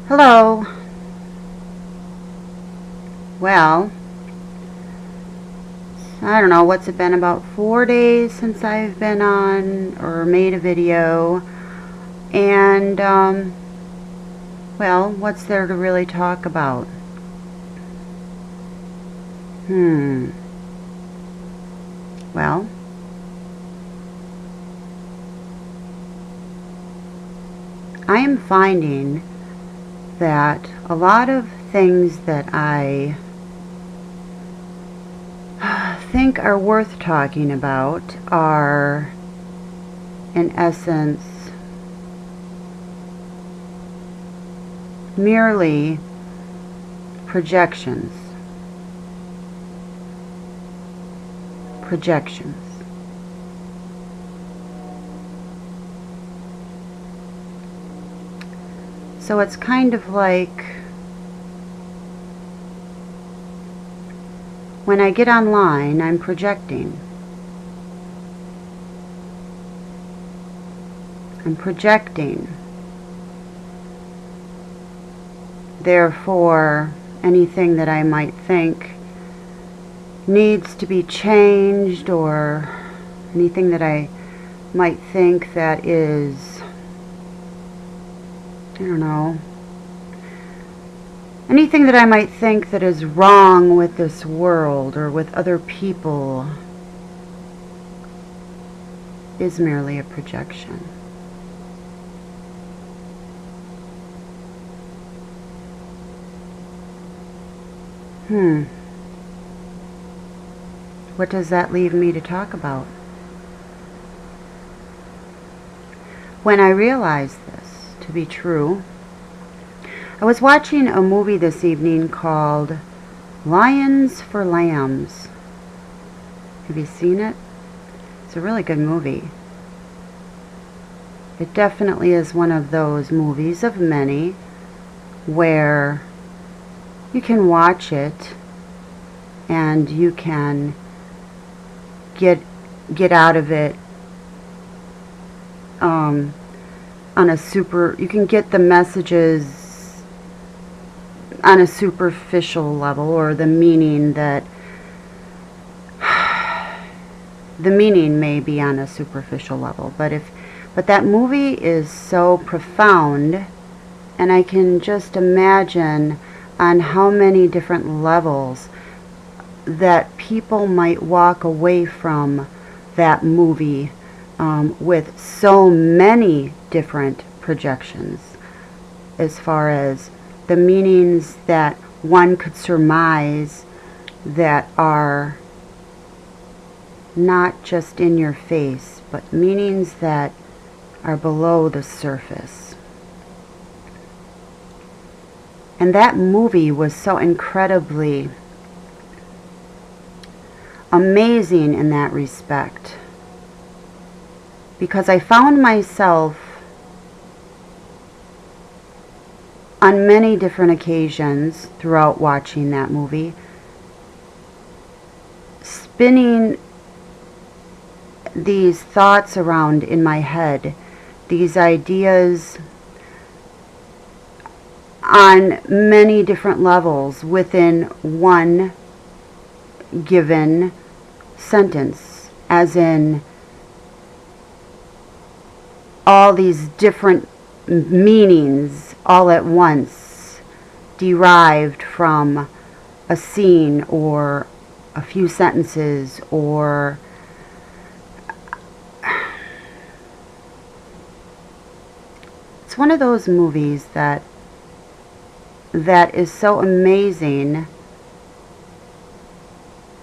Hello. Well, I don't know, what's it been, about 4 days since I've been on or made a video. And, well, what's there to really talk about? Well, I am finding that a lot of things that I think are worth talking about are, in essence, merely projections. So it's kind of like when I get online, I'm projecting. Therefore, anything that I might think needs to be changed, or anything that I might think that is, I don't know, anything that I might think that is wrong with this world or with other people is merely a projection. What does that leave me to talk about? When I realized this to be true, I was watching a movie this evening called Lions for Lambs. Have you seen it? It's a really good movie. It definitely is one of those movies of many where you can watch it and you can get out of it you can get the messages on a superficial level, or the meaning may be on a superficial level, but that movie is so profound, and I can just imagine on how many different levels that people might walk away from that movie with so many different projections, as far as the meanings that one could surmise that are not just in your face, but meanings that are below the surface. And that movie was so incredibly amazing in that respect, because I found myself on many different occasions throughout watching that movie spinning these thoughts around in my head, these ideas on many different levels within one given sentence, as in all these different meanings all at once, derived from a scene or a few sentences, or it's one of those movies that is so amazing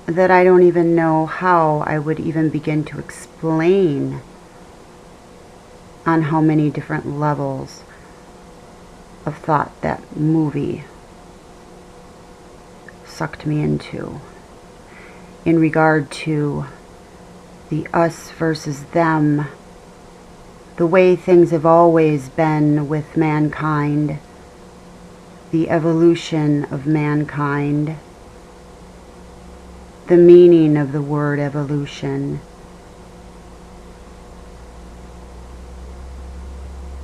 that I don't even know how I would even begin to explain on how many different levels of thought that movie sucked me into, in regard to the us versus them, the way things have always been with mankind, the evolution of mankind, the meaning of the word evolution,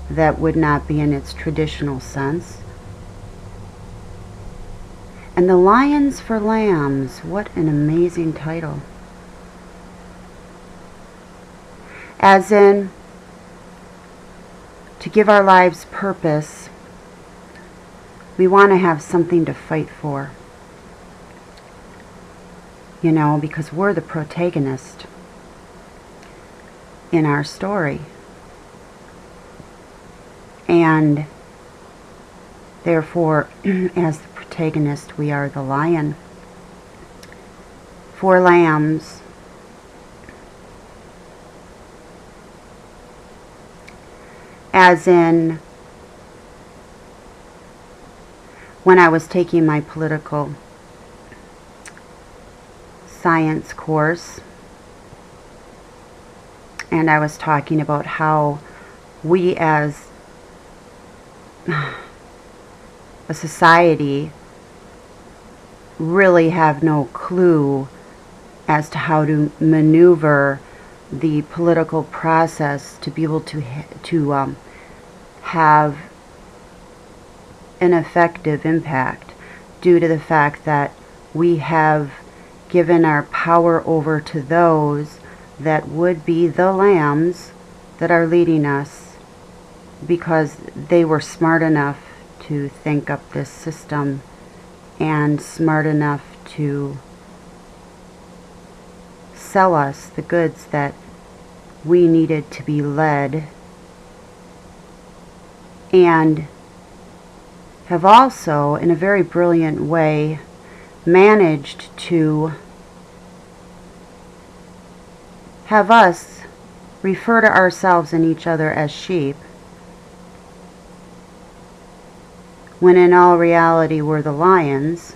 that would not be in its traditional sense, And the Lions for Lambs, what an amazing title. As in, to give our lives purpose, we want to have something to fight for. You know, because we're the protagonist in our story. And therefore, as the protagonist, we are the lion. 4 lambs. As in, when I was taking my political science course, and I was talking about how we as a society really have no clue as to how to maneuver the political process to be able to have an effective impact, due to the fact that we have given our power over to those that would be the lambs that are leading us, because they were smart enough to think up this system and smart enough to sell us the goods that we needed to be led, and have also, in a very brilliant way, managed to have us refer to ourselves and each other as sheep, when in all reality we're the lions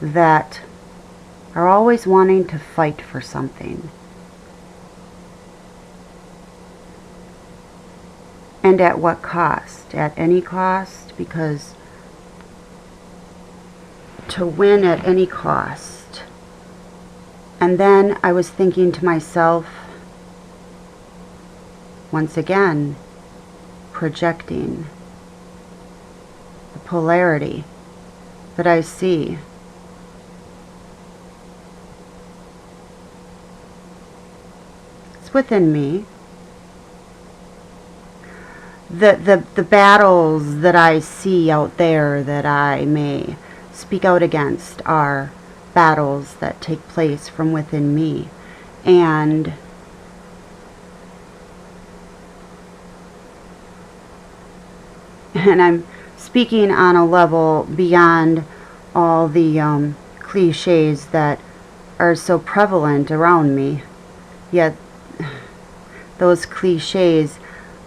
that are always wanting to fight for something. And at what cost? At any cost, because to win at any cost. And then I was thinking to myself, once again, projecting the polarity that I see. It's within me. The battles that I see out there that I may speak out against are battles that take place from within me. And I'm speaking on a level beyond all the cliches that are so prevalent around me. Yet those cliches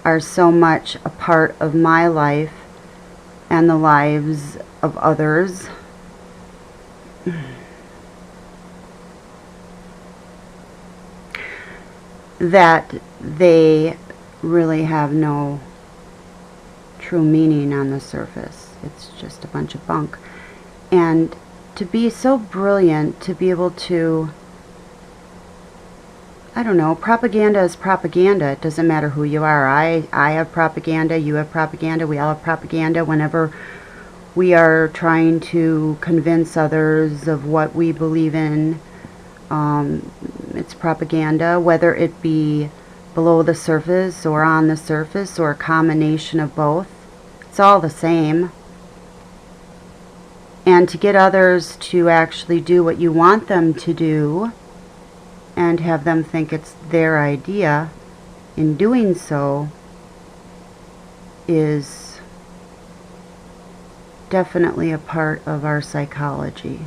are so much a part of my life and the lives of others. That they really have no true meaning on the surface. It's just a bunch of bunk. And to be so brilliant to be able to, I don't know, propaganda is propaganda. It doesn't matter who you are. I have propaganda, you have propaganda, we all have propaganda. Whenever we are trying to convince others of what we believe in, it's propaganda, whether it be below the surface or on the surface or a combination of both. It's all the same. And to get others to actually do what you want them to do and have them think it's their idea, in doing so, is definitely a part of our psychology.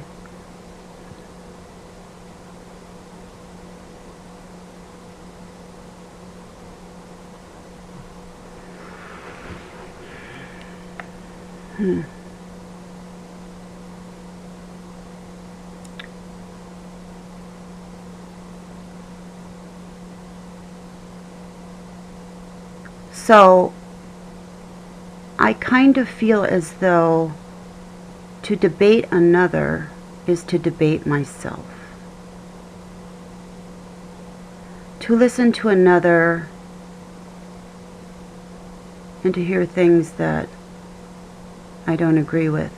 So I kind of feel as though to debate another is to debate myself. To listen to another and to hear things that I don't agree with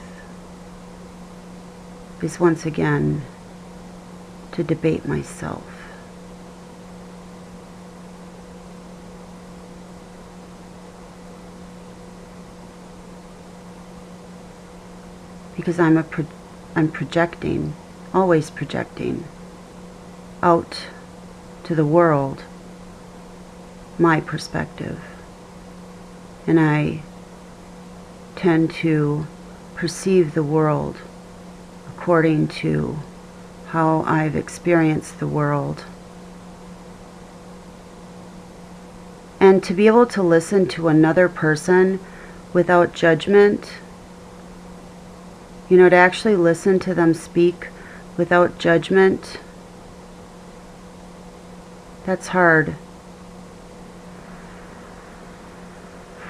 is once again to debate myself. Because I'm projecting, always projecting out to the world my perspective. And I tend to perceive the world according to how I've experienced the world. And to be able to listen to another person without judgment, to actually listen to them speak without judgment, that's hard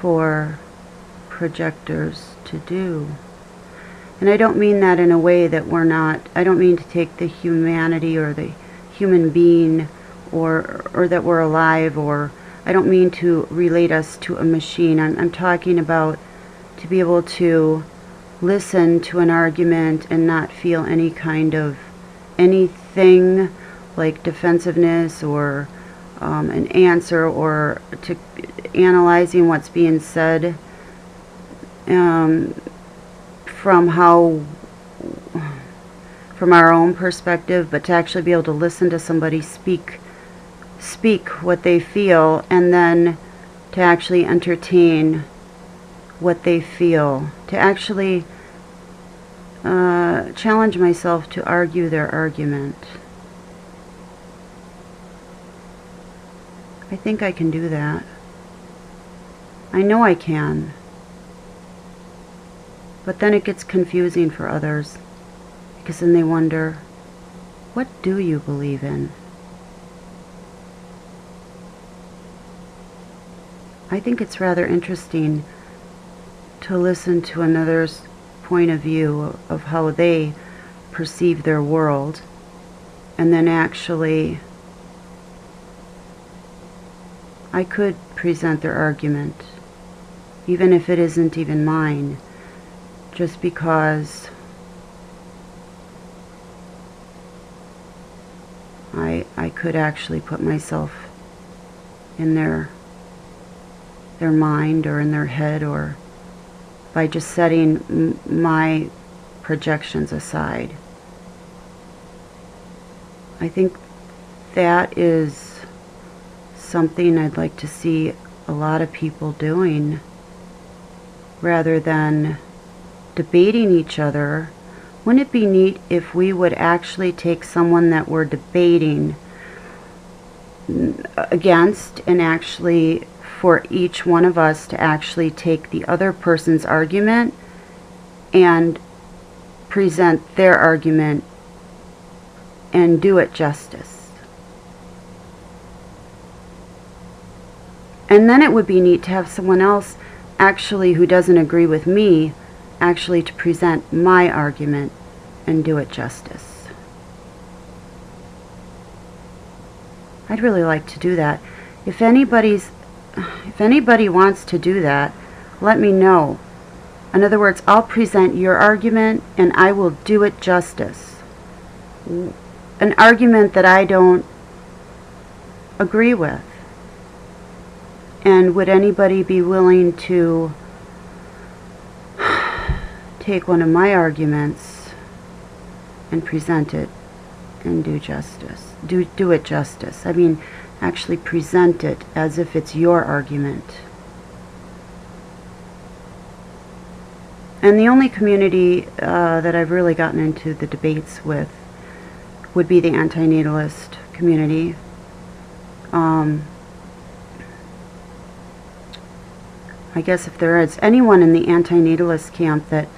for projectors to do. And I don't mean that in a way that I don't mean to take the humanity or the human being or that we're alive, or I don't mean to relate us to a machine. I'm talking about to be able to listen to an argument and not feel any kind of anything like defensiveness or an answer, or to analyzing what's being said from our own perspective, but to actually be able to listen to somebody speak what they feel, and then to actually entertain what they feel, to actually challenge myself to argue their argument. I think I can do that. I know I can. But then it gets confusing for others, because then they wonder, what do you believe in? I think it's rather interesting to listen to another's point of view of how they perceive their world, and then actually I could present their argument, even if it isn't even mine, just because I could actually put myself in their mind or in their head, or by just setting my projections aside. I think that is something I'd like to see a lot of people doing, rather than debating each other. Wouldn't it be neat if we would actually take someone that we're debating against, and actually for each one of us to actually take the other person's argument and present their argument and do it justice? And then it would be neat to have someone else actually who doesn't agree with me actually to present my argument and do it justice. I'd really like to do that. If anybody wants to do that, let me know. In other words, I'll present your argument and I will do it justice. An argument that I don't agree with. And would anybody be willing to take one of my arguments and present it and do justice? Do it justice. I mean, actually present it as if it's your argument. And the only community that I've really gotten into the debates with would be the antinatalist community. I guess if there is anyone in the antinatalist camp that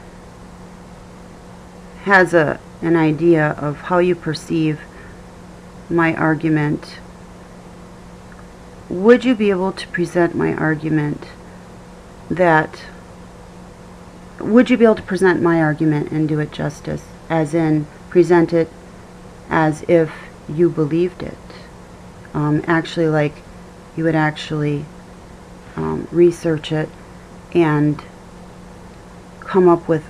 has an idea of how you perceive my argument, would you be able to present my argument and do it justice, as in present it as if you believed it? Actually, like you would actually research it and come up with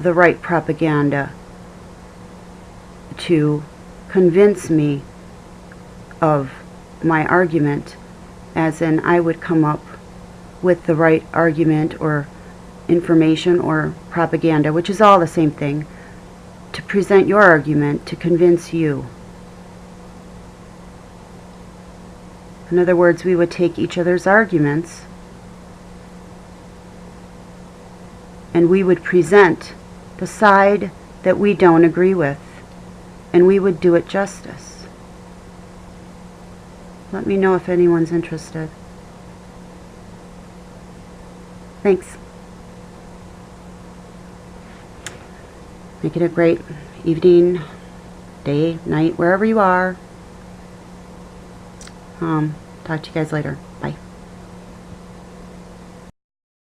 the right propaganda to convince me of my argument, as in I would come up with the right argument or information or propaganda, which is all the same thing, to present your argument to convince you. In other words, we would take each other's arguments and we would present the side that we don't agree with, and we would do it justice. Let me know if anyone's interested. Thanks. Make it a great evening, day, night, wherever you are. Talk to you guys later.